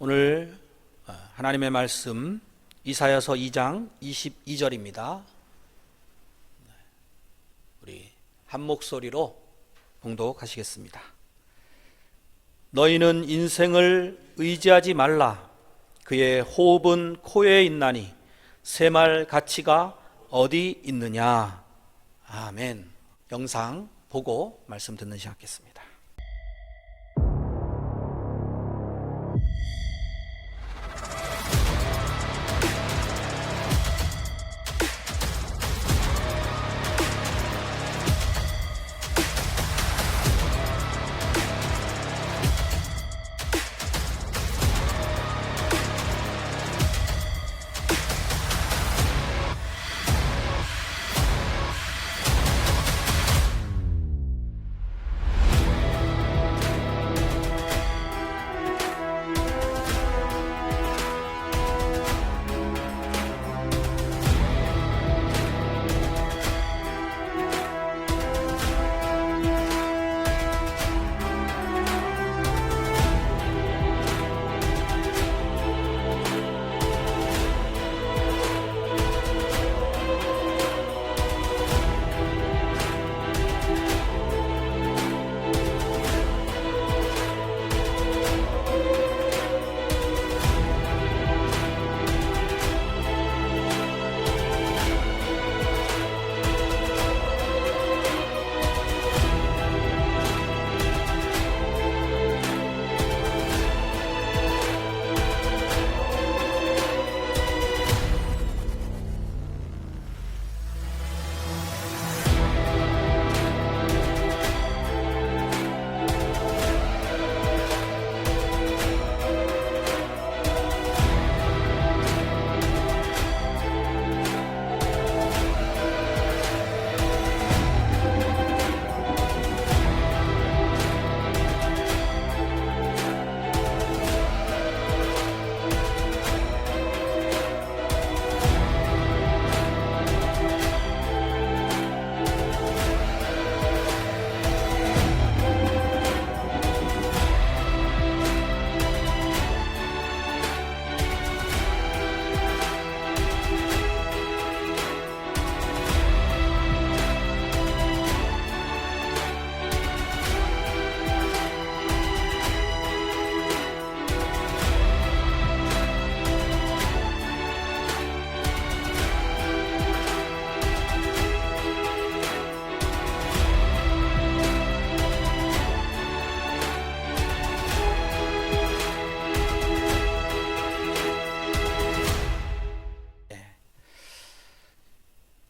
오늘 하나님의 말씀 이사야서 2장 22절입니다. 우리 한 목소리로 봉독하시겠습니다. 너희는 인생을 의지하지 말라. 그의 호흡은 코에 있나니 새말 가치가 어디 있느냐. 아멘. 영상 보고 말씀 듣는 시간 갖겠습니다.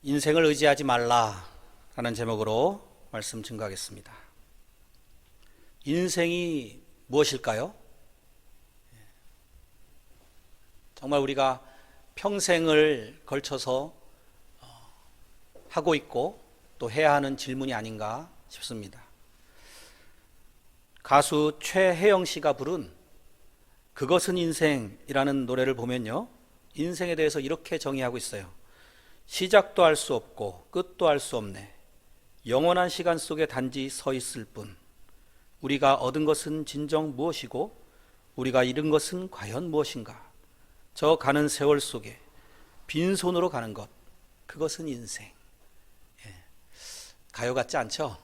인생을 의지하지 말라 라는 제목으로 말씀 증거하겠습니다. 인생이 무엇일까요? 정말 우리가 평생을 걸쳐서 하고 있고 또 해야 하는 질문이 아닌가 싶습니다. 가수 최혜영 씨가 부른 그것은 인생이라는 노래를 보면요, 인생에 대해서 이렇게 정의하고 있어요. 시작도 할 수 없고 끝도 할 수 없네. 영원한 시간 속에 단지 서 있을 뿐. 우리가 얻은 것은 진정 무엇이고 우리가 잃은 것은 과연 무엇인가. 저 가는 세월 속에 빈손으로 가는 것, 그것은 인생. 가요 같지 않죠?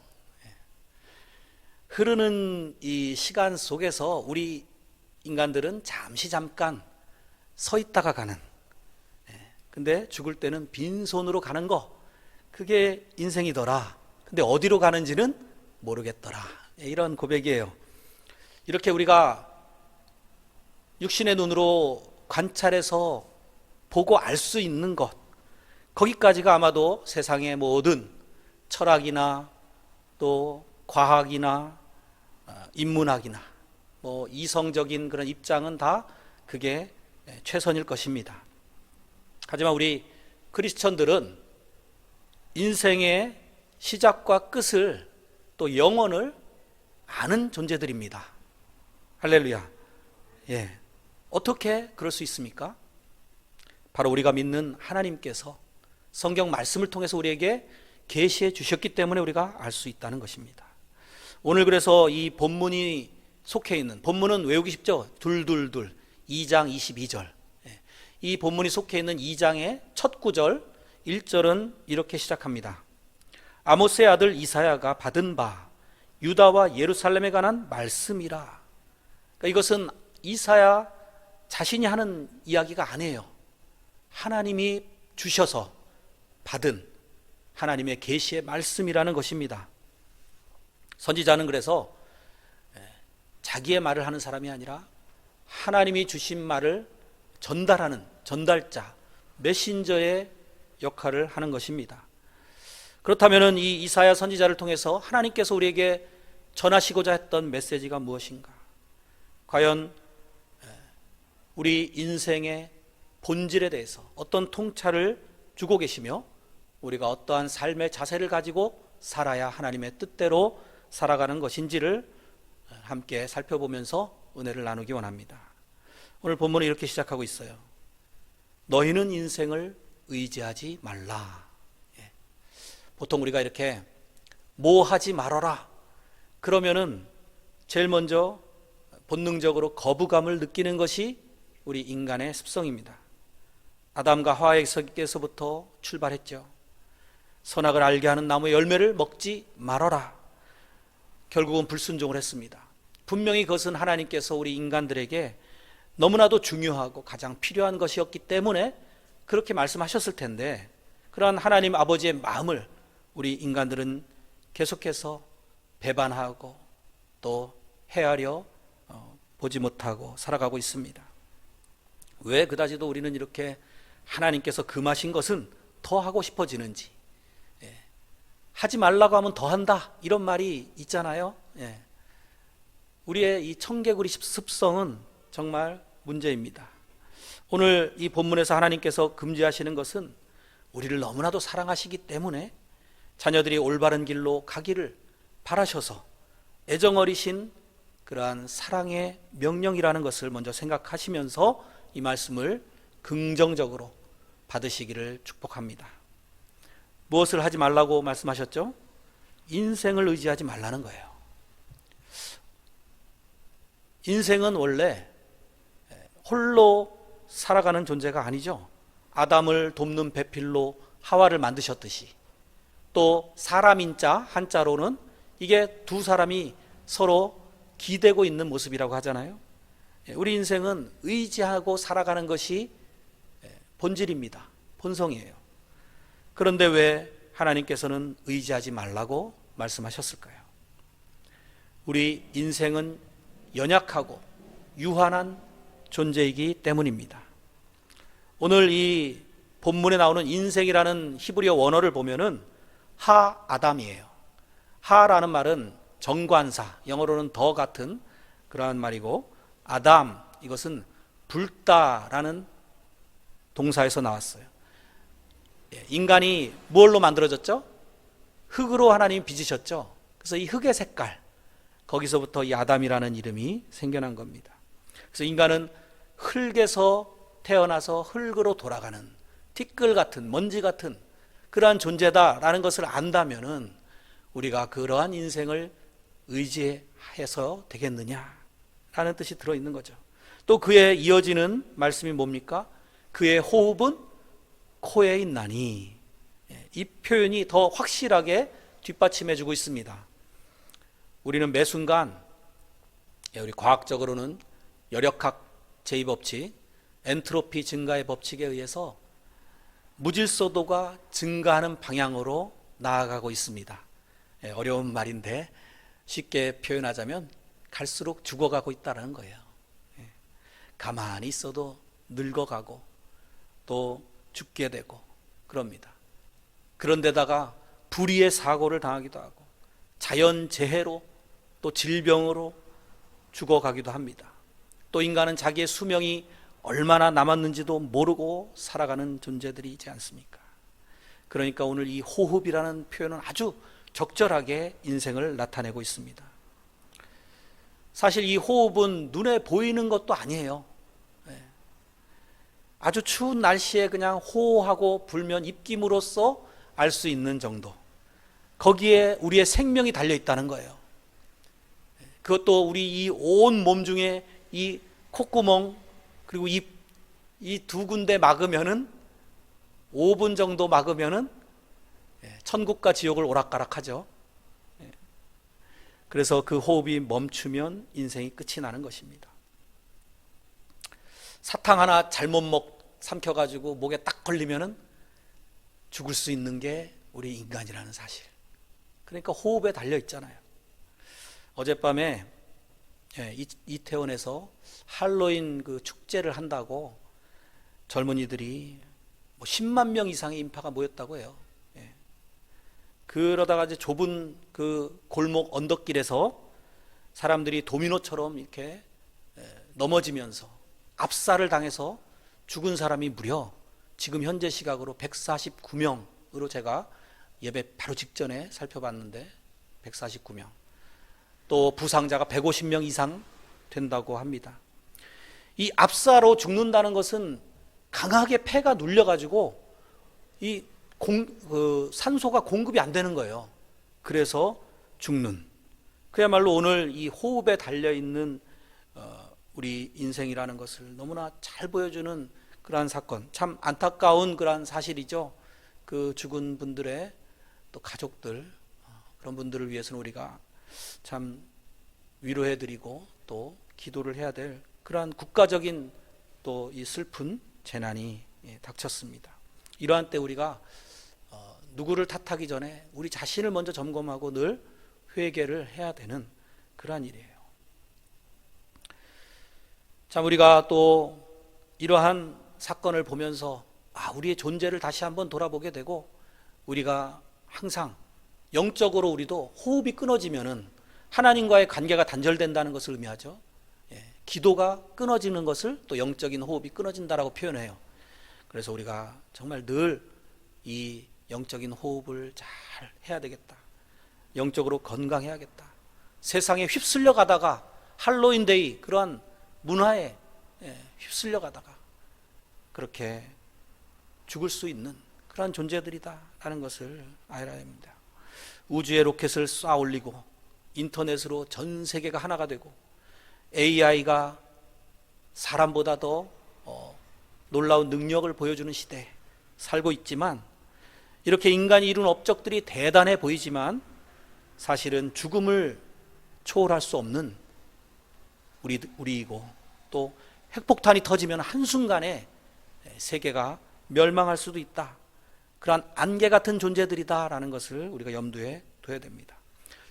흐르는 이 시간 속에서 우리 인간들은 잠깐 서 있다가 가는, 근데 죽을 때는 빈손으로 가는 거, 그게 인생이더라. 근데 어디로 가는지는 모르겠더라. 이런 고백이에요. 이렇게 우리가 육신의 눈으로 관찰해서 보고 알 수 있는 것, 거기까지가 아마도 세상의 모든 철학이나 또 과학이나 인문학이나 뭐 이성적인 그런 입장은 다 그게 최선일 것입니다. 하지만 우리 크리스천들은 인생의 시작과 끝을 또 영원을 아는 존재들입니다. 할렐루야. 어떻게 그럴 수 있습니까? 바로 우리가 믿는 하나님께서 성경 말씀을 통해서 우리에게 계시해 주셨기 때문에 우리가 알 수 있다는 것입니다. 오늘 그래서 이 본문이 속해 있는, 본문은 외우기 쉽죠? 둘둘둘, 2장 22절. 이 본문이 속해 있는 2장의 첫 구절 1절은 이렇게 시작합니다. 아모스의 아들 이사야가 받은 바 유다와 예루살렘에 관한 말씀이라. 그러니까 이것은 이사야 자신이 하는 이야기가 아니에요. 하나님이 주셔서 받은 하나님의 계시의 말씀이라는 것입니다. 선지자는 그래서 자기의 말을 하는 사람이 아니라 하나님이 주신 말을 전달하는 전달자, 메신저의 역할을 하는 것입니다. 그렇다면 이 이사야 선지자를 통해서 하나님께서 우리에게 전하시고자 했던 메시지가 무엇인가? 과연 우리 인생의 본질에 대해서 어떤 통찰을 주고 계시며 우리가 어떠한 삶의 자세를 가지고 살아야 하나님의 뜻대로 살아가는 것인지를 함께 살펴보면서 은혜를 나누기 원합니다. 오늘 본문은 이렇게 시작하고 있어요. 너희는 인생을 의지하지 말라. 보통 우리가 이렇게 뭐 하지 말아라 그러면은 제일 먼저 본능적으로 거부감을 느끼는 것이 우리 인간의 습성입니다. 아담과 하와에게서부터 출발했죠. 선악을 알게 하는 나무의 열매를 먹지 말아라. 결국은 불순종을 했습니다. 분명히 그것은 하나님께서 우리 인간들에게 너무나도 중요하고 가장 필요한 것이었기 때문에 그렇게 말씀하셨을 텐데, 그러한 하나님 아버지의 마음을 우리 인간들은 계속해서 배반하고 또 헤아려 보지 못하고 살아가고 있습니다. 왜 그다지도 우리는 이렇게 하나님께서 금하신 것은 더 하고 싶어지는지, 하지 말라고 하면 더 한다 이런 말이 있잖아요. 우리의 이 청개구리 습성은 정말 문제입니다. 오늘 이 본문에서 하나님께서 금지하시는 것은 우리를 너무나도 사랑하시기 때문에 자녀들이 올바른 길로 가기를 바라셔서 애정어리신 그러한 사랑의 명령이라는 것을 먼저 생각하시면서 이 말씀을 긍정적으로 받으시기를 축복합니다. 무엇을 하지 말라고 말씀하셨죠? 인생을 의지하지 말라는 거예요. 인생은 원래 홀로 살아가는 존재가 아니죠. 아담을 돕는 배필로 하와를 만드셨듯이, 또 사람인자 한자로는 이게 두 사람이 서로 기대고 있는 모습이라고 하잖아요. 우리 인생은 의지하고 살아가는 것이 본질입니다. 본성이에요. 그런데 왜 하나님께서는 의지하지 말라고 말씀하셨을까요? 우리 인생은 연약하고 유한한 존재이기 때문입니다. 오늘 이 본문에 나오는 인생이라는 히브리어 원어를 보면은 하 아담이에요. 하라는 말은 정관사, 영어로는 더 같은 그러한 말이고, 아담, 이것은 붉다라는 동사에서 나왔어요. 인간이 뭘로 만들어졌죠? 흙으로 하나님이 빚으셨죠. 그래서 이 흙의 색깔, 거기서부터 이 아담이라는 이름이 생겨난 겁니다. 그래서 인간은 흙에서 태어나서 흙으로 돌아가는 티끌 같은, 먼지 같은 그러한 존재다라는 것을 안다면은 우리가 그러한 인생을 의지해서 되겠느냐라는 뜻이 들어있는 거죠. 또 그에 이어지는 말씀이 뭡니까? 그의 호흡은 코에 있나니. 이 표현이 더 확실하게 뒷받침해주고 있습니다. 우리는 매 순간, 우리 과학적으로는 열역학 제2법칙, 엔트로피 증가의 법칙에 의해서 무질서도가 증가하는 방향으로 나아가고 있습니다. 어려운 말인데 쉽게 표현하자면 갈수록 죽어가고 있다는 거예요. 가만히 있어도 늙어가고 또 죽게 되고 그럽니다. 그런데다가 불의의 사고를 당하기도 하고 자연재해로 또 질병으로 죽어가기도 합니다. 또 인간은 자기의 수명이 얼마나 남았는지도 모르고 살아가는 존재들이지 않습니까? 그러니까 오늘 이 호흡이라는 표현은 아주 적절하게 인생을 나타내고 있습니다. 사실 이 호흡은 눈에 보이는 것도 아니에요. 아주 추운 날씨에 그냥 호호하고 불면 입김으로써 알 수 있는 정도, 거기에 우리의 생명이 달려 있다는 거예요. 그것도 우리 이 온 몸 중에 이 콧구멍, 그리고 이 두 군데 막으면은 5분 정도 막으면은 천국과 지옥을 오락가락하죠. 그래서 그 호흡이 멈추면 인생이 끝이 나는 것입니다. 사탕 하나 잘못 삼켜가지고 목에 딱 걸리면은 죽을 수 있는 게 우리 인간이라는 사실. 그러니까 호흡에 달려 있잖아요. 어젯밤에 이태원에서 할로윈 그 축제를 한다고 젊은이들이 뭐 10만 명 이상의 인파가 모였다고 해요. 그러다가 이제 좁은 그 골목 언덕길에서 사람들이 도미노처럼 이렇게 넘어지면서 압살을 당해서 죽은 사람이 무려 지금 현재 시각으로 149명으로 제가 예배 바로 직전에 살펴봤는데 149명. 또 부상자가 150명 이상 된다고 합니다. 이 압사로 죽는다는 것은 강하게 폐가 눌려가지고 이 산소가 공급이 안 되는 거예요. 그래서 죽는. 그야말로 오늘 이 호흡에 달려있는 우리 인생이라는 것을 너무나 잘 보여주는 그러한 사건. 참 안타까운 그러한 사실이죠. 그 죽은 분들의 또 가족들, 그런 분들을 위해서는 우리가 참 위로해드리고 또 기도를 해야 될 그러한 국가적인 또 이 슬픈 재난이 닥쳤습니다. 이러한 때 우리가 누구를 탓하기 전에 우리 자신을 먼저 점검하고 늘 회개를 해야 되는 그러한 일이에요. 참 우리가 또 이러한 사건을 보면서 우리의 존재를 다시 한번 돌아보게 되고, 우리가 항상 영적으로 우리도 호흡이 끊어지면은 하나님과의 관계가 단절된다는 것을 의미하죠. 기도가 끊어지는 것을 또 영적인 호흡이 끊어진다라고 표현해요. 그래서 우리가 정말 늘 이 영적인 호흡을 잘 해야 되겠다. 영적으로 건강해야겠다. 세상에 휩쓸려 가다가 할로윈데이 그러한 문화에 휩쓸려 가다가 그렇게 죽을 수 있는 그러한 존재들이다라는 것을 알아야 합니다. 우주에 로켓을 쏴 올리고 인터넷으로 전 세계가 하나가 되고 AI가 사람보다 더 놀라운 능력을 보여주는 시대에 살고 있지만, 이렇게 인간이 이룬 업적들이 대단해 보이지만 사실은 죽음을 초월할 수 없는 우리이고, 또 핵폭탄이 터지면 한순간에 세계가 멸망할 수도 있다. 그러한 안개 같은 존재들이다라는 것을 우리가 염두에 둬야 됩니다.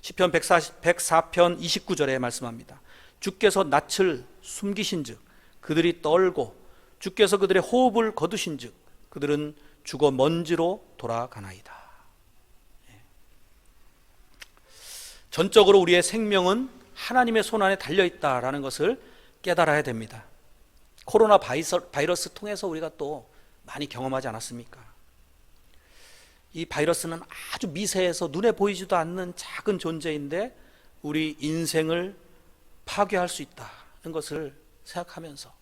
시편 104편 29절에 말씀합니다. 주께서 낯을 숨기신즉 그들이 떨고 주께서 그들의 호흡을 거두신즉 그들은 죽어 먼지로 돌아가나이다. 전적으로 우리의 생명은 하나님의 손안에 달려있다라는 것을 깨달아야 됩니다. 코로나 바이러스 통해서 우리가 또 많이 경험하지 않았습니까? 이 바이러스는 아주 미세해서 눈에 보이지도 않는 작은 존재인데 우리 인생을 파괴할 수 있다는 것을 생각하면서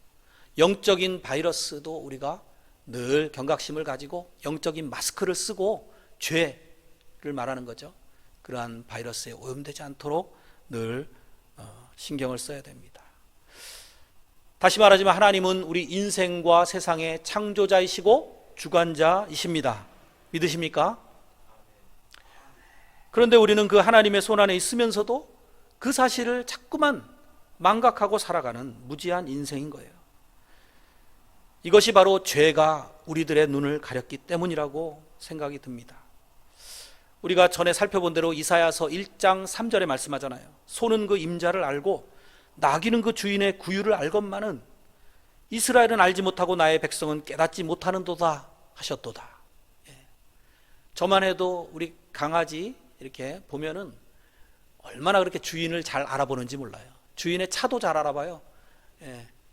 영적인 바이러스도 우리가 늘 경각심을 가지고 영적인 마스크를 쓰고 죄를 말하는 거죠. 그러한 바이러스에 오염되지 않도록 늘 신경을 써야 됩니다. 다시 말하지만 하나님은 우리 인생과 세상의 창조자이시고 주관자이십니다. 믿으십니까? 그런데 우리는 그 하나님의 손안에 있으면서도 그 사실을 자꾸만 망각하고 살아가는 무지한 인생인 거예요. 이것이 바로 죄가 우리들의 눈을 가렸기 때문이라고 생각이 듭니다. 우리가 전에 살펴본 대로 이사야서 1장 3절에 말씀하잖아요. 소는 그 임자를 알고 나귀는 그 주인의 구유를 알건만은 이스라엘은 알지 못하고 나의 백성은 깨닫지 못하는도다 하셨도다. 저만 해도 우리 강아지 이렇게 보면은 얼마나 그렇게 주인을 잘 알아보는지 몰라요. 주인의 차도 잘 알아봐요.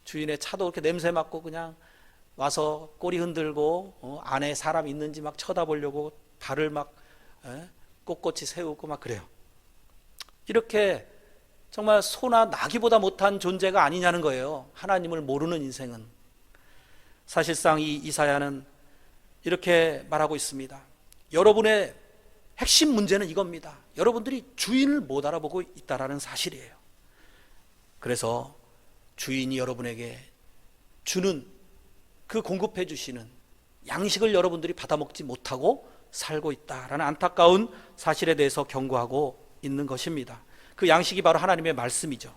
주인의 차도 이렇게 냄새 맡고 그냥 와서 꼬리 흔들고 안에 사람 있는지 막 쳐다보려고 발을 막 꼿꼿이 세우고 막 그래요. 이렇게 정말 소나 나귀보다 못한 존재가 아니냐는 거예요. 하나님을 모르는 인생은. 사실상 이 이사야는 이렇게 말하고 있습니다. 여러분의 핵심 문제는 이겁니다. 여러분들이 주인을 못 알아보고 있다는 사실이에요. 그래서 주인이 여러분에게 주는, 그 공급해 주시는 양식을 여러분들이 받아먹지 못하고 살고 있다라는 안타까운 사실에 대해서 경고하고 있는 것입니다. 그 양식이 바로 하나님의 말씀이죠.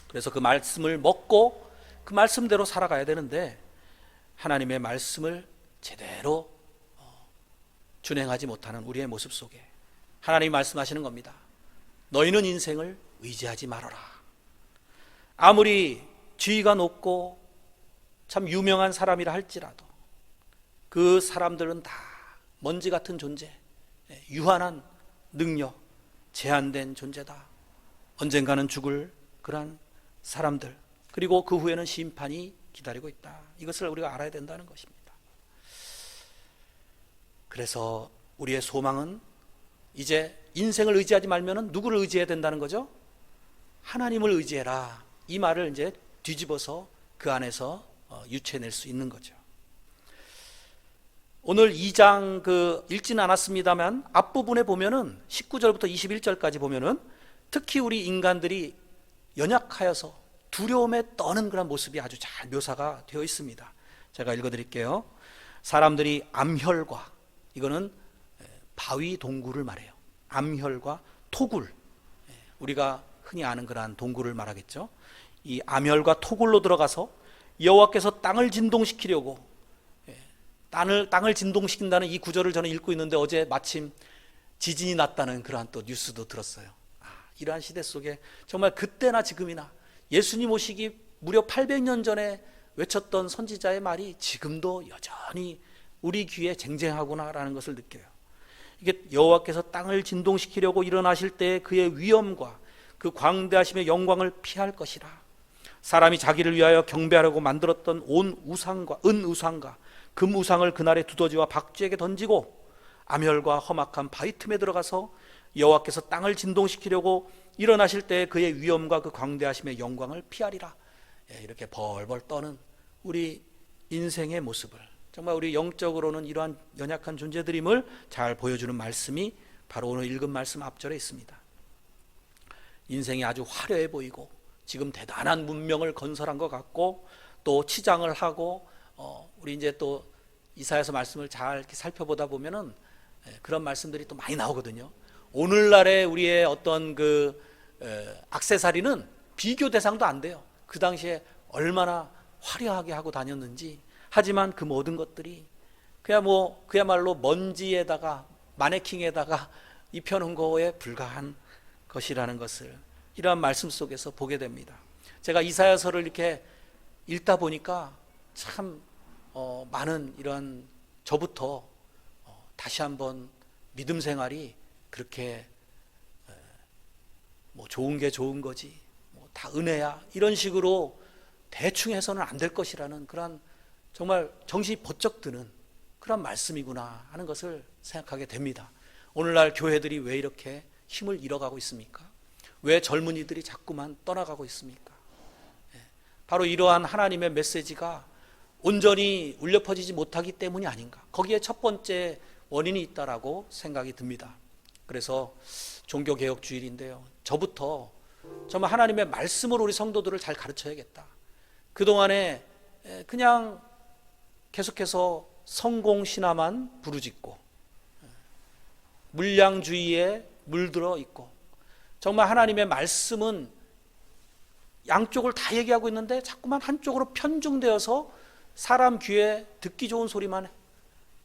그래서 그 말씀을 먹고 그 말씀대로 살아가야 되는데 하나님의 말씀을 제대로 준행하지 못하는 우리의 모습 속에 하나님이 말씀하시는 겁니다. 너희는 인생을 의지하지 말아라. 아무리 지위가 높고 참 유명한 사람이라 할지라도 그 사람들은 다 먼지 같은 존재, 유한한 능력, 제한된 존재다. 언젠가는 죽을 그러한 사람들, 그리고 그 후에는 심판이 기다리고 있다. 이것을 우리가 알아야 된다는 것입니다. 그래서 우리의 소망은 이제 인생을 의지하지 말면 누구를 의지해야 된다는 거죠? 하나님을 의지해라. 이 말을 이제 뒤집어서 그 안에서 유추해낼 수 있는 거죠. 오늘 2장 읽지는 않았습니다만 앞부분에 보면은 19절부터 21절까지 보면은 특히 우리 인간들이 연약하여서 두려움에 떠는 그런 모습이 아주 잘 묘사가 되어 있습니다. 제가 읽어드릴게요. 사람들이 암혈과, 이거는 바위 동굴을 말해요. 암혈과 토굴, 우리가 흔히 아는 그러한 동굴을 말하겠죠. 이 암혈과 토굴로 들어가서 여호와께서 땅을 진동시키려고, 땅을 진동시킨다는 이 구절을 저는 읽고 있는데 어제 마침 지진이 났다는 그러한 또 뉴스도 들었어요. 이러한 시대 속에 정말 그때나 지금이나 예수님 오시기 무려 800년 전에 외쳤던 선지자의 말이 지금도 여전히 우리 귀에 쟁쟁하구나라는 것을 느껴요. 이게 여호와께서 땅을 진동시키려고 일어나실 때 그의 위엄과 그 광대하심의 영광을 피할 것이라. 사람이 자기를 위하여 경배하려고 만들었던 온 우상과 은 우상과 금 우상을 그날의 두더지와 박쥐에게 던지고 암혈과 험악한 바위 틈에 들어가서 여호와께서 땅을 진동시키려고 일어나실 때 그의 위엄과 그 광대하심의 영광을 피하리라. 이렇게 벌벌 떠는 우리 인생의 모습을, 정말 우리 영적으로는 이러한 연약한 존재들임을 잘 보여주는 말씀이 바로 오늘 읽은 말씀 앞절에 있습니다. 인생이 아주 화려해 보이고 지금 대단한 문명을 건설한 것 같고 또 치장을 하고 우리 이제 또 이사야서 말씀을 잘 이렇게 살펴보다 보면은 그런 말씀들이 또 많이 나오거든요. 오늘날의 우리의 어떤 액세서리는 비교 대상도 안 돼요. 그 당시에 얼마나 화려하게 하고 다녔는지. 하지만 그 모든 것들이 그야말로 먼지에다가 마네킹에다가 입혀놓은 거에 불과한 것이라는 것을 이러한 말씀 속에서 보게 됩니다. 제가 이사야서를 이렇게 읽다 보니까 참 많은 이런 저부터 다시 한번 믿음 생활이 그렇게 뭐 좋은 게 좋은 거지, 뭐 다 은혜야, 이런 식으로 대충 해서는 안 될 것이라는 그런 정말 정신이 번쩍 드는 그런 말씀이구나 하는 것을 생각하게 됩니다. 오늘날 교회들이 왜 이렇게 힘을 잃어가고 있습니까? 왜 젊은이들이 자꾸만 떠나가고 있습니까? 바로 이러한 하나님의 메시지가 온전히 울려 퍼지지 못하기 때문이 아닌가. 거기에 첫 번째 원인이 있다라고 생각이 듭니다. 그래서 종교개혁 주일인데요, 저부터 정말 하나님의 말씀으로 우리 성도들을 잘 가르쳐야겠다. 그동안에 그냥 계속해서 성공신화만 부르짖고 물량주의에 물들어 있고, 정말 하나님의 말씀은 양쪽을 다 얘기하고 있는데 자꾸만 한쪽으로 편중되어서 사람 귀에 듣기 좋은 소리만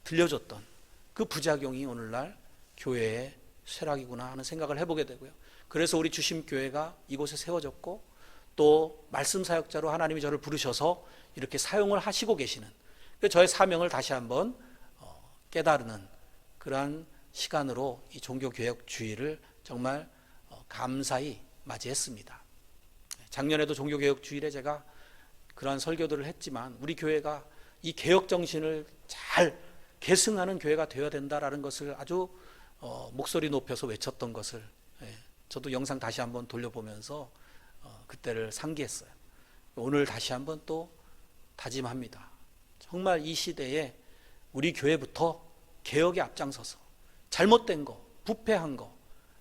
들려줬던 그 부작용이 오늘날 교회의 쇠락이구나 하는 생각을 해보게 되고요. 그래서 우리 주심교회가 이곳에 세워졌고 또 말씀 사역자로 하나님이 저를 부르셔서 이렇게 사용을 하시고 계시는, 저의 사명을 다시 한번 깨달는 그러한 시간으로 이 종교개혁 주일을 정말 감사히 맞이했습니다. 작년에도 종교개혁 주일에 제가 그러한 설교들을 했지만 우리 교회가 이 개혁 정신을 잘 계승하는 교회가 되어야 된다라는 것을 아주 목소리 높여서 외쳤던 것을 저도 영상 다시 한번 돌려보면서 그때를 상기했어요. 오늘 다시 한번 또 다짐합니다. 정말 이 시대에 우리 교회부터 개혁에 앞장서서 잘못된 거, 부패한 거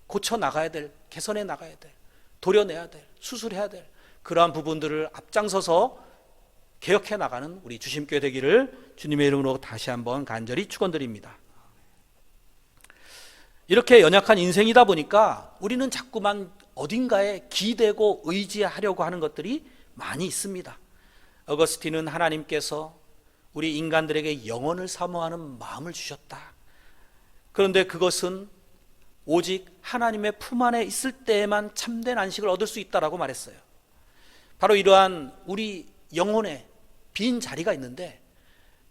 고쳐 나가야 될, 개선해 나가야 될, 도려내야 될, 수술해야 될 그러한 부분들을 앞장서서 개혁해 나가는 우리 주심교회 되기를 주님의 이름으로 다시 한번 간절히 축원드립니다. 이렇게 연약한 인생이다 보니까 우리는 자꾸만 어딘가에 기대고 의지하려고 하는 것들이 많이 있습니다. 어거스틴은 하나님께서 우리 인간들에게 영혼을 사모하는 마음을 주셨다. 그런데 그것은 오직 하나님의 품 안에 있을 때에만 참된 안식을 얻을 수 있다라고 말했어요. 바로 이러한 우리 영혼에 빈 자리가 있는데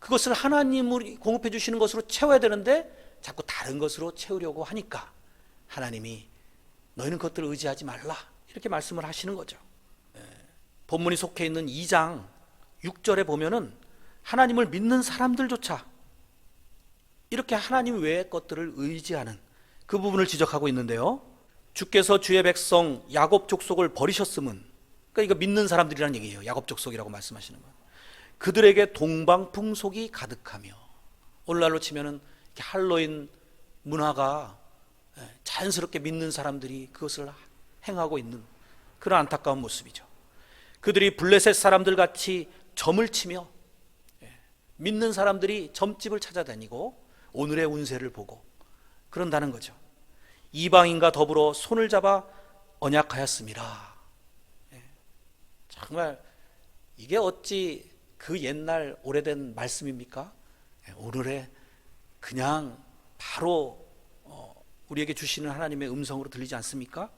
그것을 하나님이 공급해 주시는 것으로 채워야 되는데 자꾸 다른 것으로 채우려고 하니까 하나님이 너희는 그것들을 의지하지 말라 이렇게 말씀을 하시는 거죠. 본문이 속해 있는 2장 6절에 보면은 하나님을 믿는 사람들조차 이렇게 하나님 외의 것들을 의지하는 그 부분을 지적하고 있는데요. 주께서 주의 백성 야곱 족속을 버리셨음은, 그러니까 이거 믿는 사람들이라는 얘기예요. 야곱 족속이라고 말씀하시는 거예요. 그들에게 동방풍속이 가득하며, 오늘날로 치면은 할로윈 문화가 자연스럽게 믿는 사람들이 그것을 행하고 있는 그런 안타까운 모습이죠. 그들이 블레셋 사람들 같이 점을 치며 믿는 사람들이 점집을 찾아다니고 오늘의 운세를 보고 그런다는 거죠. 이방인과 더불어 손을 잡아 언약하였습니다. 정말 이게 어찌 그 옛날 오래된 말씀입니까? 오늘의 그냥 바로 우리에게 주시는 하나님의 음성으로 들리지 않습니까?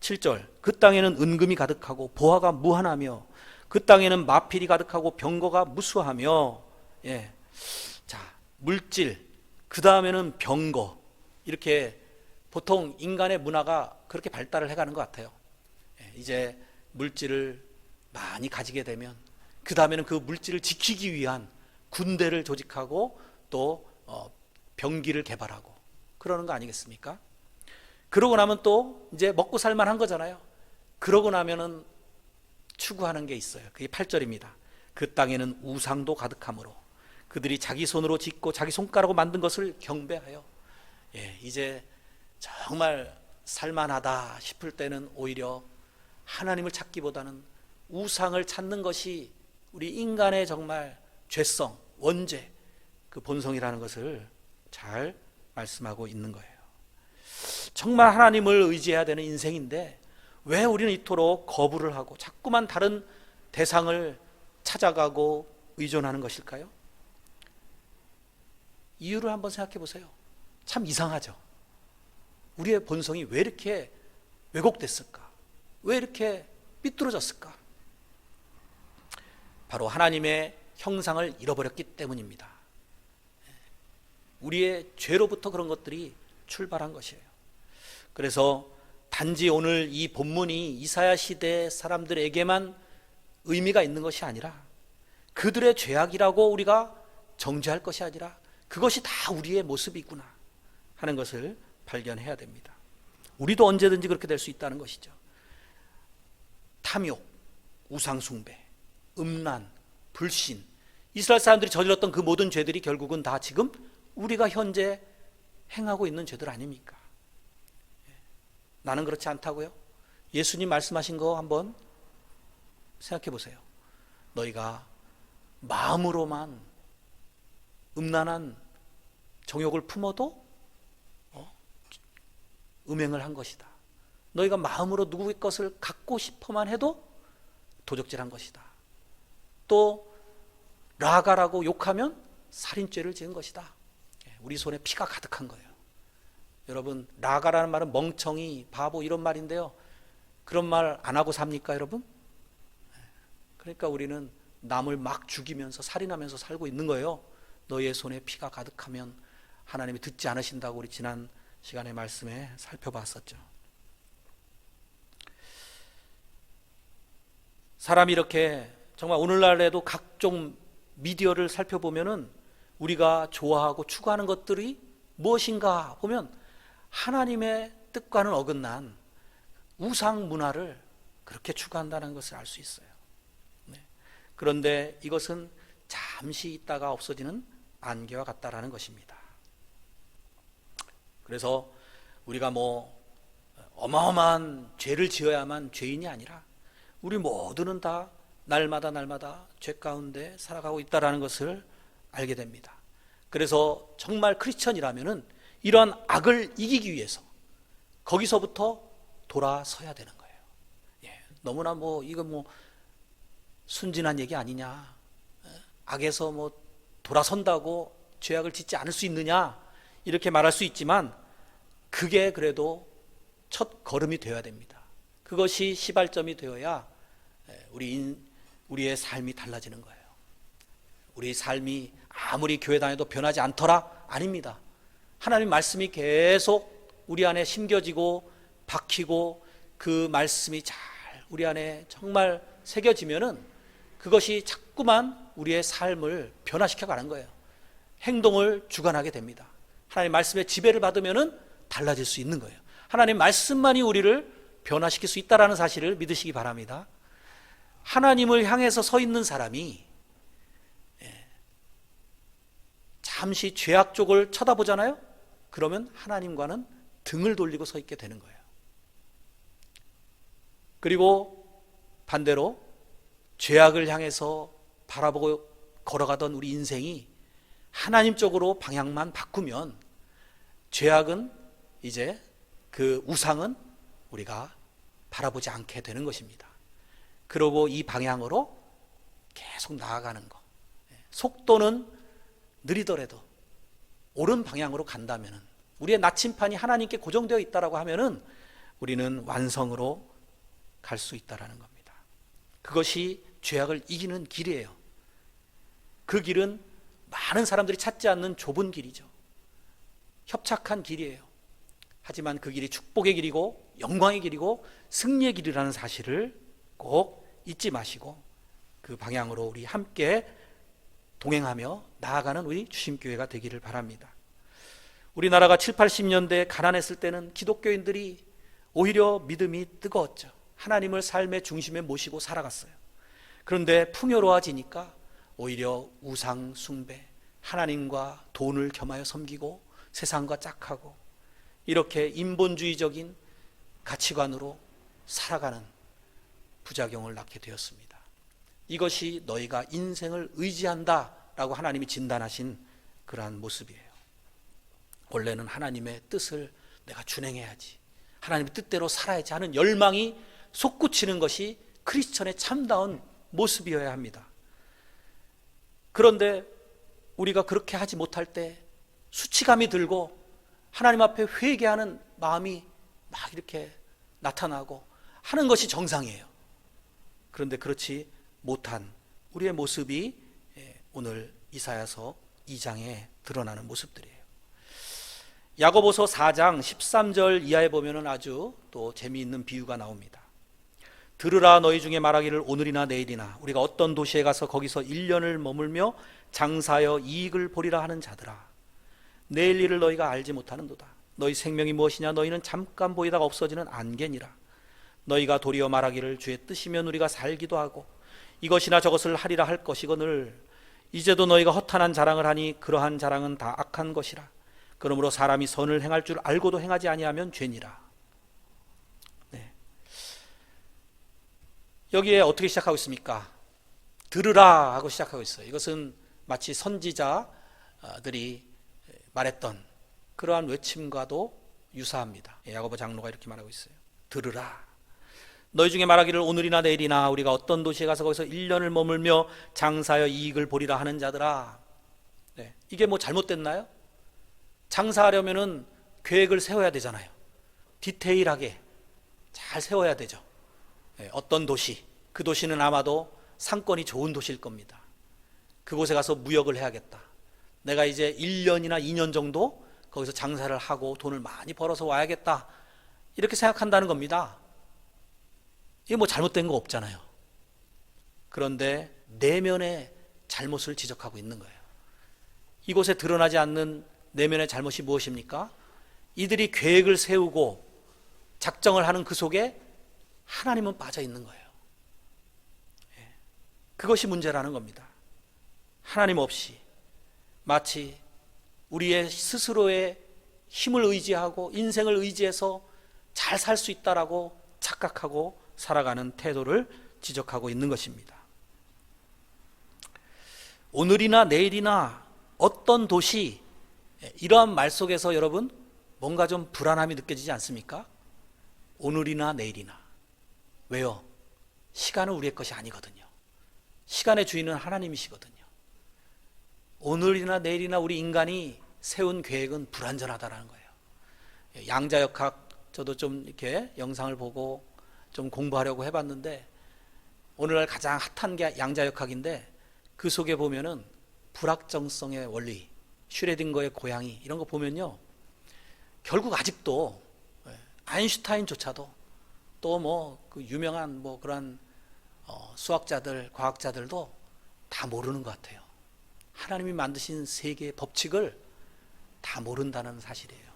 7절, 그 땅에는 은금이 가득하고 보화가 무한하며 그 땅에는 마필이 가득하고 병거가 무수하며. 자, 물질, 그 다음에는 병거, 이렇게 보통 인간의 문화가 그렇게 발달을 해가는 것 같아요. 이제 물질을 많이 가지게 되면 그 다음에는 그 물질을 지키기 위한 군대를 조직하고 또 병기를 개발하고 그러는 거 아니겠습니까? 그러고 나면 또 이제 먹고 살만한 거잖아요. 그러고 나면은 추구하는 게 있어요. 그게 8절입니다. 그 땅에는 우상도 가득하므로 그들이 자기 손으로 짓고 자기 손가락으로 만든 것을 경배하여. 이제 정말 살만하다 싶을 때는 오히려 하나님을 찾기보다는 우상을 찾는 것이 우리 인간의 정말 죄성, 원죄, 그 본성이라는 것을 잘 말씀하고 있는 거예요. 정말 하나님을 의지해야 되는 인생인데 왜 우리는 이토록 거부를 하고 자꾸만 다른 대상을 찾아가고 의존하는 것일까요? 이유를 한번 생각해 보세요. 참 이상하죠. 우리의 본성이 왜 이렇게 왜곡됐을까? 왜 이렇게 삐뚤어졌을까? 바로 하나님의 형상을 잃어버렸기 때문입니다. 우리의 죄로부터 그런 것들이 출발한 것이에요. 그래서 단지 오늘 이 본문이 이사야 시대 사람들에게만 의미가 있는 것이 아니라 그들의 죄악이라고 우리가 정죄할 것이 아니라 그것이 다 우리의 모습이구나 하는 것을 발견해야 됩니다. 우리도 언제든지 그렇게 될 수 있다는 것이죠. 탐욕, 우상숭배, 음란, 불신, 이스라엘 사람들이 저질렀던 그 모든 죄들이 결국은 다 지금 우리가 현재 행하고 있는 죄들 아닙니까? 나는 그렇지 않다고요? 예수님 말씀하신 거 한번 생각해 보세요. 너희가 마음으로만 음란한 정욕을 품어도 음행을 한 것이다. 너희가 마음으로 누구의 것을 갖고 싶어만 해도 도적질한 것이다. 또 라가라고 욕하면 살인죄를 지은 것이다. 우리 손에 피가 가득한 거예요. 여러분, 라가라는 말은 멍청이, 바보 이런 말인데요. 그런 말 안 하고 삽니까, 여러분? 그러니까 우리는 남을 막 죽이면서 살인하면서 살고 있는 거예요. 너희의 손에 피가 가득하면 하나님이 듣지 않으신다고 우리 지난 시간의 말씀에 살펴봤었죠. 사람이 이렇게 정말 오늘날에도 각종 미디어를 살펴보면은 우리가 좋아하고 추구하는 것들이 무엇인가 보면 하나님의 뜻과는 어긋난 우상 문화를 그렇게 추구한다는 것을 알 수 있어요. 그런데 이것은 잠시 있다가 없어지는 안개와 같다라는 것입니다. 그래서 우리가 어마어마한 죄를 지어야만 죄인이 아니라 우리 모두는 다 날마다 죄 가운데 살아가고 있다는 것을 알게 됩니다. 그래서 정말 크리스천이라면은 이러한 악을 이기기 위해서 거기서부터 돌아서야 되는 거예요. 너무나 이거 순진한 얘기 아니냐, 악에서 돌아선다고 죄악을 짓지 않을 수 있느냐, 이렇게 말할 수 있지만 그게 그래도 첫 걸음이 되어야 됩니다. 그것이 시발점이 되어야 우리의 삶이 달라지는 거예요. 우리 삶이 아무리 교회 다녀도 변하지 않더라? 아닙니다. 하나님 말씀이 계속 우리 안에 심겨지고 박히고 그 말씀이 잘 우리 안에 정말 새겨지면은 그것이 자꾸만 우리의 삶을 변화시켜 가는 거예요. 행동을 주관하게 됩니다. 하나님 말씀의 지배를 받으면은 달라질 수 있는 거예요. 하나님 말씀만이 우리를 변화시킬 수 있다는 사실을 믿으시기 바랍니다. 하나님을 향해서 서 있는 사람이 잠시 죄악 쪽을 쳐다보잖아요. 그러면 하나님과는 등을 돌리고 서 있게 되는 거예요. 그리고 반대로 죄악을 향해서 바라보고 걸어가던 우리 인생이 하나님 쪽으로 방향만 바꾸면 죄악은 이제 그 우상은 우리가 바라보지 않게 되는 것입니다. 그러고 이 방향으로 계속 나아가는 것, 속도는 느리더라도 옳은 방향으로 간다면은, 우리의 나침판이 하나님께 고정되어 있다라고 하면은 우리는 완성으로 갈 수 있다라는 겁니다. 그것이 죄악을 이기는 길이에요. 그 길은 많은 사람들이 찾지 않는 좁은 길이죠. 협착한 길이에요. 하지만 그 길이 축복의 길이고 영광의 길이고 승리의 길이라는 사실을 꼭 잊지 마시고 그 방향으로 우리 함께 동행하며 나아가는 우리 주심교회가 되기를 바랍니다. 우리나라가 7, 80년대에 가난했을 때는 기독교인들이 오히려 믿음이 뜨거웠죠. 하나님을 삶의 중심에 모시고 살아갔어요. 그런데 풍요로워지니까 오히려 우상 숭배, 하나님과 돈을 겸하여 섬기고 세상과 짝하고 이렇게 인본주의적인 가치관으로 살아가는 부작용을 낳게 되었습니다. 이것이 너희가 인생을 의지한다라고 하나님이 진단하신 그러한 모습이에요. 원래는 하나님의 뜻을 내가 준행해야지, 하나님의 뜻대로 살아야지 하는 열망이 솟구치는 것이 크리스천의 참다운 모습이어야 합니다. 그런데 우리가 그렇게 하지 못할 때 수치감이 들고 하나님 앞에 회개하는 마음이 막 이렇게 나타나고 하는 것이 정상이에요. 그런데 그렇지 못한 우리의 모습이 오늘 이사야서 2장에 드러나는 모습들이에요. 야고보서 4장 13절 이하에 보면은 아주 또 재미있는 비유가 나옵니다. 들으라, 너희 중에 말하기를 오늘이나 내일이나 우리가 어떤 도시에 가서 거기서 1년을 머물며 장사하여 이익을 보리라 하는 자들아, 내일 일을 너희가 알지 못하는도다. 너희 생명이 무엇이냐? 너희는 잠깐 보이다가 없어지는 안개니라. 너희가 도리어 말하기를 주의 뜻이면 우리가 살기도 하고 이것이나 저것을 하리라 할 것이거늘 이제도 너희가 허탄한 자랑을 하니 그러한 자랑은 다 악한 것이라. 그러므로 사람이 선을 행할 줄 알고도 행하지 아니하면 죄니라. 여기에 어떻게 시작하고 있습니까? 들으라 하고 시작하고 있어요. 이것은 마치 선지자들이 말했던 그러한 외침과도 유사합니다. 야고보 장로가 이렇게 말하고 있어요. 들으라. 너희 중에 말하기를 오늘이나 내일이나 우리가 어떤 도시에 가서 거기서 1년을 머물며 장사하여 이익을 보리라 하는 자들아. 이게 잘못됐나요? 장사하려면은 계획을 세워야 되잖아요. 디테일하게 잘 세워야 되죠. 어떤 도시, 그 도시는 아마도 상권이 좋은 도시일 겁니다. 그곳에 가서 무역을 해야겠다. 내가 이제 1년이나 2년 정도 거기서 장사를 하고 돈을 많이 벌어서 와야겠다. 이렇게 생각한다는 겁니다. 이게 잘못된 거 없잖아요. 그런데 내면의 잘못을 지적하고 있는 거예요. 이곳에 드러나지 않는 내면의 잘못이 무엇입니까? 이들이 계획을 세우고 작정을 하는 그 속에 하나님은 빠져 있는 거예요. 그것이 문제라는 겁니다. 하나님 없이 마치 우리의 스스로의 힘을 의지하고 인생을 의지해서 잘 살 수 있다라고 착각하고 살아가는 태도를 지적하고 있는 것입니다. 오늘이나 내일이나 어떤 도시, 이러한 말 속에서 여러분 뭔가 좀 불안함이 느껴지지 않습니까? 오늘이나 내일이나. 왜요? 시간은 우리의 것이 아니거든요. 시간의 주인은 하나님이시거든요. 오늘이나 내일이나 우리 인간이 세운 계획은 불완전하다는 거예요. 양자역학, 저도 좀 이렇게 영상을 보고 좀 공부하려고 해봤는데, 오늘날 가장 핫한 게 양자역학인데, 그 속에 보면은 불확정성의 원리, 슈레딩거의 고양이, 이런 거 보면요, 결국 아직도 아인슈타인조차도 또 뭐 그 유명한 뭐 그런 수학자들, 과학자들도 다 모르는 것 같아요. 하나님이 만드신 세계의 법칙을 다 모른다는 사실이에요.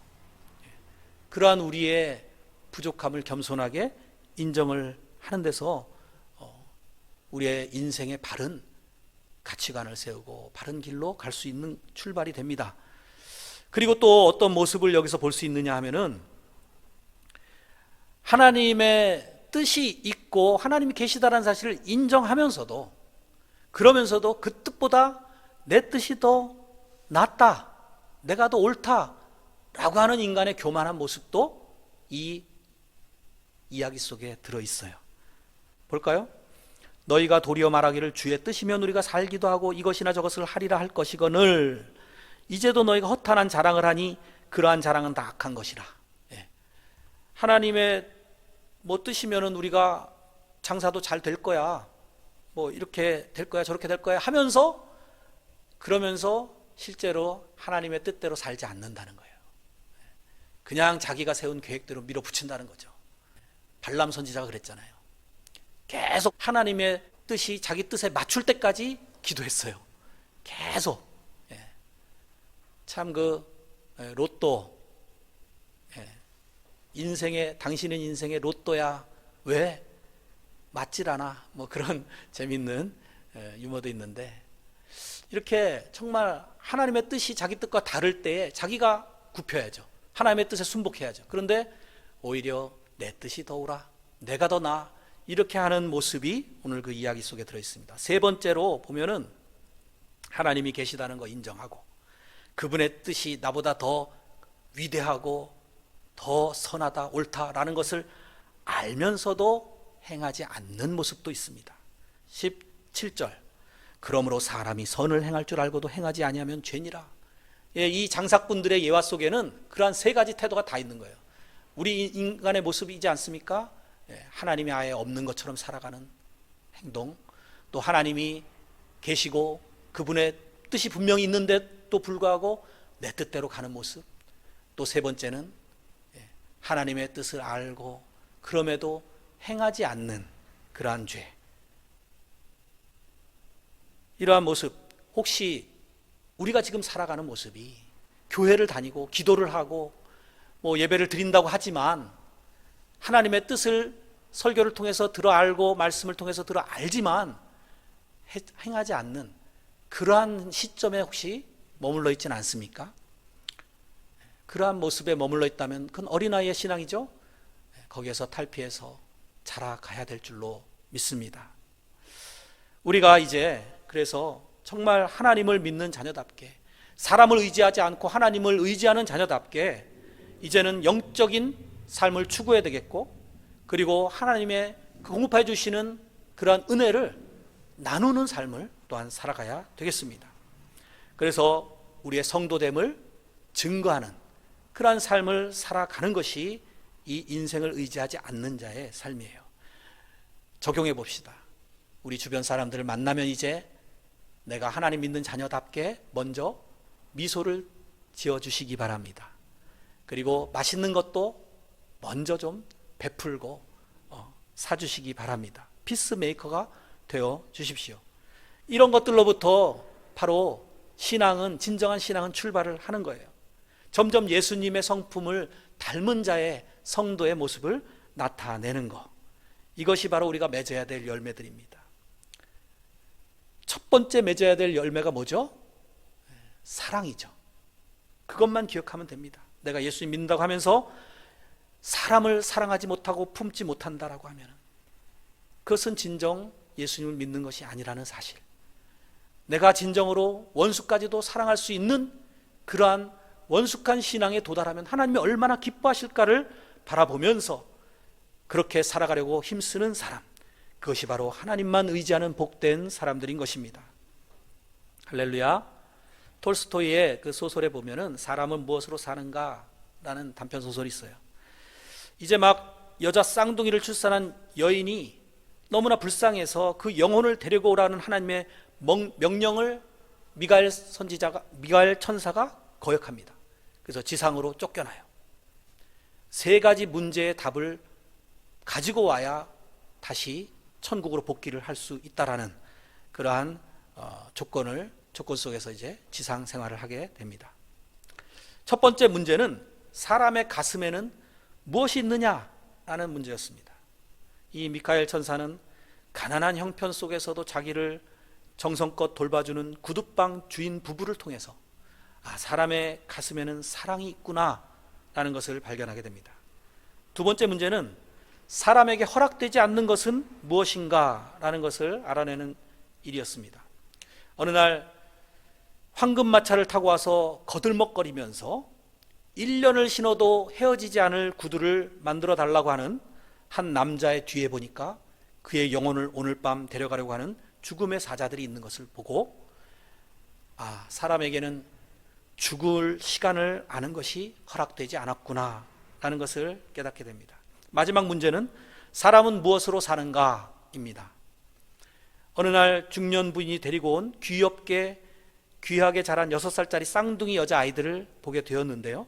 그러한 우리의 부족함을 겸손하게 인정을 하는 데서 우리의 인생의 바른 가치관을 세우고 바른 길로 갈 수 있는 출발이 됩니다. 그리고 또 어떤 모습을 여기서 볼 수 있느냐 하면은, 하나님의 뜻이 있고 하나님이 계시다는 사실을 인정하면서도, 그러면서도 그 뜻보다 내 뜻이 더 낫다, 내가 더 옳다 라고 하는 인간의 교만한 모습도 이 이야기 속에 들어있어요. 볼까요? 너희가 도리어 말하기를 주의 뜻이면 우리가 살기도 하고 이것이나 저것을 하리라 할 것이거늘 이제도 너희가 허탄한 자랑을 하니 그러한 자랑은 다 악한 것이라. 하나님의 뭐 뜻이면은 우리가 장사도 잘 될 거야, 뭐 이렇게 될 거야, 저렇게 될 거야 하면서, 그러면서 실제로 하나님의 뜻대로 살지 않는다는 거예요. 그냥 자기가 세운 계획대로 밀어붙인다는 거죠. 발람 선지자가 그랬잖아요. 계속 하나님의 뜻이 자기 뜻에 맞출 때까지 기도했어요. 계속. 참 그 로또, 인생의, 당신은 인생의 로또야, 왜 맞질 않아, 뭐 그런 재밌는 유머도 있는데, 이렇게 정말 하나님의 뜻이 자기 뜻과 다를 때에 자기가 굽혀야죠. 하나님의 뜻에 순복해야죠. 그런데 오히려 내 뜻이 더 옳아, 내가 더 나아, 이렇게 하는 모습이 오늘 그 이야기 속에 들어있습니다. 세 번째로 보면은, 하나님이 계시다는 거 인정하고 그분의 뜻이 나보다 더 위대하고 더 선하다, 옳다라는 것을 알면서도 행하지 않는 모습도 있습니다. 17절, 그러므로 사람이 선을 행할 줄 알고도 행하지 아니하면 죄니라. 이 장사꾼들의 예화 속에는 그러한 세 가지 태도가 다 있는 거예요. 우리 인간의 모습이지 않습니까? 하나님이 아예 없는 것처럼 살아가는 행동, 또 하나님이 계시고 그분의 뜻이 분명히 있는데도 불구하고 내 뜻대로 가는 모습, 또 세 번째는 하나님의 뜻을 알고 그럼에도 행하지 않는 그러한 죄. 이러한 모습, 혹시 우리가 지금 살아가는 모습이 교회를 다니고 기도를 하고 뭐 예배를 드린다고 하지만 하나님의 뜻을 설교를 통해서 들어 알고 말씀을 통해서 들어 알지만 행하지 않는 그러한 시점에 혹시 머물러 있지는 않습니까? 그러한 모습에 머물러 있다면 그건 어린아이의 신앙이죠. 거기에서 탈피해서 자라가야 될 줄로 믿습니다. 우리가 이제 그래서 정말 하나님을 믿는 자녀답게, 사람을 의지하지 않고 하나님을 의지하는 자녀답게 이제는 영적인 삶을 추구해야 되겠고, 그리고 하나님의 공급해 주시는 그러한 은혜를 나누는 삶을 또한 살아가야 되겠습니다. 그래서 우리의 성도됨을 증거하는 그러한 삶을 살아가는 것이 이 인생을 의지하지 않는 자의 삶이에요. 적용해 봅시다. 우리 주변 사람들을 만나면 이제 내가 하나님 믿는 자녀답게 먼저 미소를 지어주시기 바랍니다. 그리고 맛있는 것도 먼저 좀 베풀고 사주시기 바랍니다. 피스메이커가 되어 주십시오. 이런 것들로부터 바로 신앙은, 진정한 신앙은 출발을 하는 거예요. 점점 예수님의 성품을 닮은 자의 성도의 모습을 나타내는 것, 이것이 바로 우리가 맺어야 될 열매들입니다. 첫 번째 맺어야 될 열매가 뭐죠? 사랑이죠. 그것만 기억하면 됩니다. 내가 예수님 믿는다고 하면서 사람을 사랑하지 못하고 품지 못한다라고 하면 그것은 진정 예수님을 믿는 것이 아니라는 사실. 내가 진정으로 원수까지도 사랑할 수 있는 그러한 원숙한 신앙에 도달하면 하나님이 얼마나 기뻐하실까를 바라보면서 그렇게 살아가려고 힘쓰는 사람, 그것이 바로 하나님만 의지하는 복된 사람들인 것입니다. 할렐루야. 톨스토이의 그 소설에 보면은 사람은 무엇으로 사는가 라는 단편 소설이 있어요. 이제 막 여자 쌍둥이를 출산한 여인이 너무나 불쌍해서 그 영혼을 데리고 오라는 하나님의 명령을 미가엘 천사가 거역합니다. 그래서 지상으로 쫓겨나요. 세 가지 문제의 답을 가지고 와야 다시 천국으로 복귀를 할 수 있다라는 그러한 조건 속에서 이제 지상 생활을 하게 됩니다. 첫 번째 문제는 사람의 가슴에는 무엇이 있느냐라는 문제였습니다. 이 미카엘 천사는 가난한 형편 속에서도 자기를 정성껏 돌봐주는 구두방 주인 부부를 통해서 사람의 가슴에는 사랑이 있구나라는 것을 발견하게 됩니다. 두 번째 문제는 사람에게 허락되지 않는 것은 무엇인가라는 것을 알아내는 일이었습니다. 어느 날 황금마차를 타고 와서 거들먹거리면서 1년을 신어도 헤어지지 않을 구두를 만들어 달라고 하는 한 남자의 뒤에 보니까 그의 영혼을 오늘 밤 데려가려고 하는 죽음의 사자들이 있는 것을 보고 사람에게는 죽을 시간을 아는 것이 허락되지 않았구나 라는 것을 깨닫게 됩니다. 마지막 문제는 사람은 무엇으로 사는가입니다. 어느 날 중년 부인이 데리고 온 귀하게 자란 6살짜리 쌍둥이 여자아이들을 보게 되었는데요,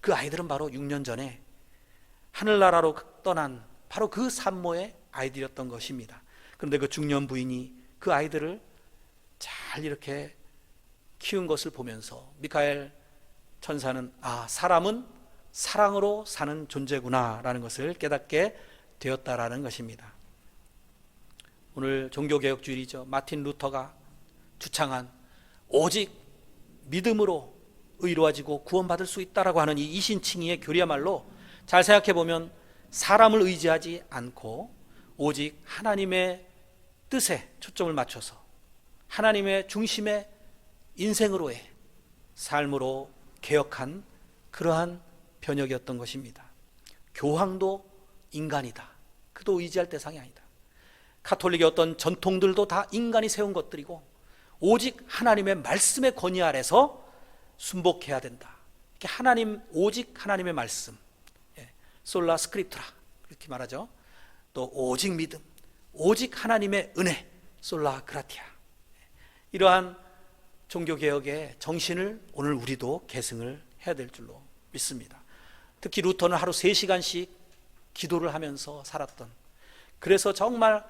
그 아이들은 바로 6년 전에 하늘나라로 떠난 바로 그 산모의 아이들이었던 것입니다. 그런데 그 중년 부인이 그 아이들을 잘 이렇게 키운 것을 보면서 미카엘 천사는 사람은 사랑으로 사는 존재구나 라는 것을 깨닫게 되었다라는 것입니다. 오늘 종교개혁주일이죠. 마틴 루터가 주창한 오직 믿음으로 의로워지고 구원받을 수 있다라고 하는 이 이신칭의의 교리야말로 잘 생각해 보면 사람을 의지하지 않고 오직 하나님의 뜻에 초점을 맞춰서 하나님의 중심의 인생으로의 삶으로 개혁한 그러한 변혁이었던 것입니다. 교황도 인간이다. 그도 의지할 대상이 아니다. 가톨릭의 어떤 전통들도 다 인간이 세운 것들이고 오직 하나님의 말씀의 권위 아래서 순복해야 된다. 이렇게 오직 하나님의 말씀, 솔라 스크립투라 이렇게 말하죠. 또 오직 믿음, 오직 하나님의 은혜, 솔라 그라티아. 이러한 종교개혁의 정신을 오늘 우리도 계승을 해야 될 줄로 믿습니다. 특히 루터는 하루 3시간씩 기도를 하면서 살았던, 그래서 정말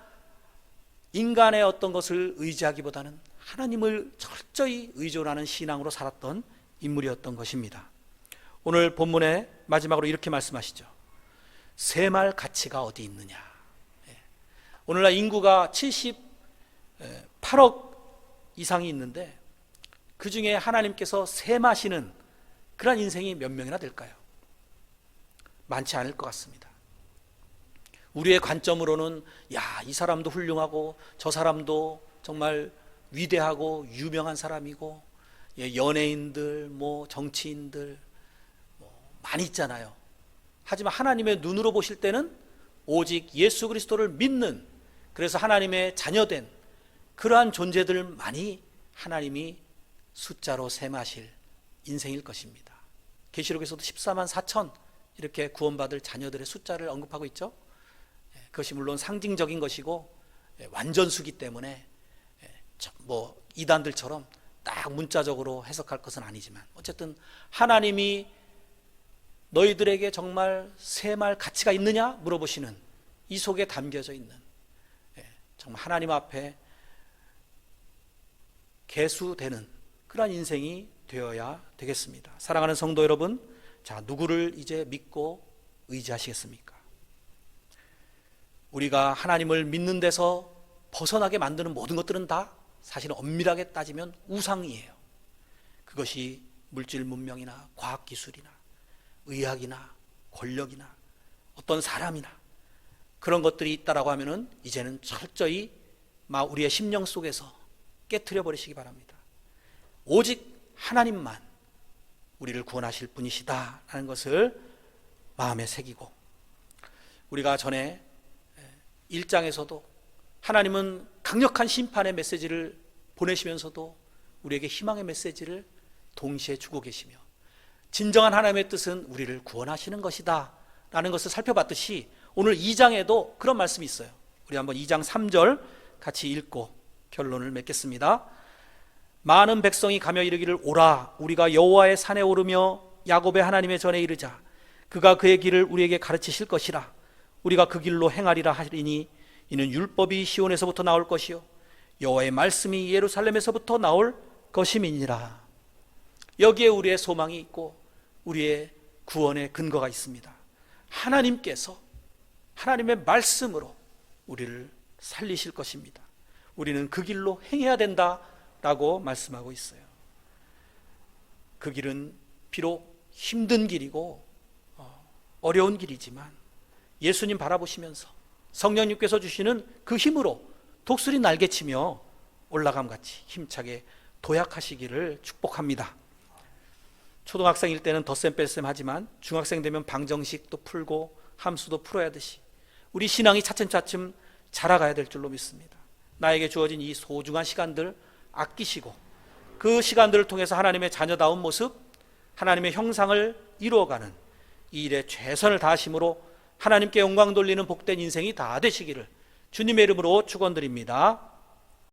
인간의 어떤 것을 의지하기보다는 하나님을 철저히 의존하는 신앙으로 살았던 인물이었던 것입니다. 오늘 본문의 마지막으로 이렇게 말씀하시죠. 셈할 가치가 어디 있느냐. 오늘날 인구가 78억 이상이 있는데 그 중에 하나님께서 셈하시는 그런 인생이 몇 명이나 될까요? 많지 않을 것 같습니다. 우리의 관점으로는 이 사람도 훌륭하고 저 사람도 정말 위대하고 유명한 사람이고 연예인들, 정치인들 많이 있잖아요. 하지만 하나님의 눈으로 보실 때는 오직 예수 그리스도를 믿는, 그래서 하나님의 자녀된 그러한 존재들만이 하나님이 숫자로 셈하실 인생일 것입니다. 계시록에서도 14만 4천 이렇게 구원받을 자녀들의 숫자를 언급하고 있죠. 그것이 물론 상징적인 것이고 완전수기 때문에 이단들처럼 딱 문자적으로 해석할 것은 아니지만 어쨌든 하나님이 너희들에게 정말 셈할 가치가 있느냐 물어보시는 이 속에 담겨져 있는 정말 하나님 앞에 계수되는 그러한 인생이 되어야 되겠습니다. 사랑하는 성도 여러분, 누구를 이제 믿고 의지하시겠습니까? 우리가 하나님을 믿는 데서 벗어나게 만드는 모든 것들은 다 사실은 엄밀하게 따지면 우상이에요. 그것이 물질 문명이나 과학기술이나 의학이나 권력이나 어떤 사람이나 그런 것들이 있다라고 하면은 이제는 철저히 우리의 심령 속에서 깨트려 버리시기 바랍니다. 오직 하나님만 우리를 구원하실 분이시다라는 것을 마음에 새기고, 우리가 전에 1장에서도 하나님은 강력한 심판의 메시지를 보내시면서도 우리에게 희망의 메시지를 동시에 주고 계시며, 진정한 하나님의 뜻은 우리를 구원하시는 것이다 라는 것을 살펴봤듯이 오늘 2장에도 그런 말씀이 있어요. 우리 한번 2장 3절 같이 읽고 결론을 맺겠습니다. 많은 백성이 가며 이르기를, 오라, 우리가 여호와의 산에 오르며 야곱의 하나님의 전에 이르자. 그가 그의 길을 우리에게 가르치실 것이라. 우리가 그 길로 행하리라 하리니 이는 율법이 시온에서부터 나올 것이요 여호와의 말씀이 예루살렘에서부터 나올 것임이니라. 여기에 우리의 소망이 있고 우리의 구원의 근거가 있습니다. 하나님께서 하나님의 말씀으로 우리를 살리실 것입니다. 우리는 그 길로 행해야 된다라고 말씀하고 있어요. 그 길은 비록 힘든 길이고 어려운 길이지만 예수님 바라보시면서 성령님께서 주시는 그 힘으로 독수리 날개치며 올라감같이 힘차게 도약하시기를 축복합니다. 초등학생일 때는 덧셈 뺄셈 하지만 중학생 되면 방정식도 풀고 함수도 풀어야 하듯이 우리 신앙이 차츰차츰 자라가야 될 줄로 믿습니다. 나에게 주어진 이 소중한 시간들 아끼시고 그 시간들을 통해서 하나님의 자녀다운 모습, 하나님의 형상을 이루어가는 이 일에 최선을 다하심으로 하나님께 영광 돌리는 복된 인생이 다 되시기를 주님의 이름으로 축원드립니다.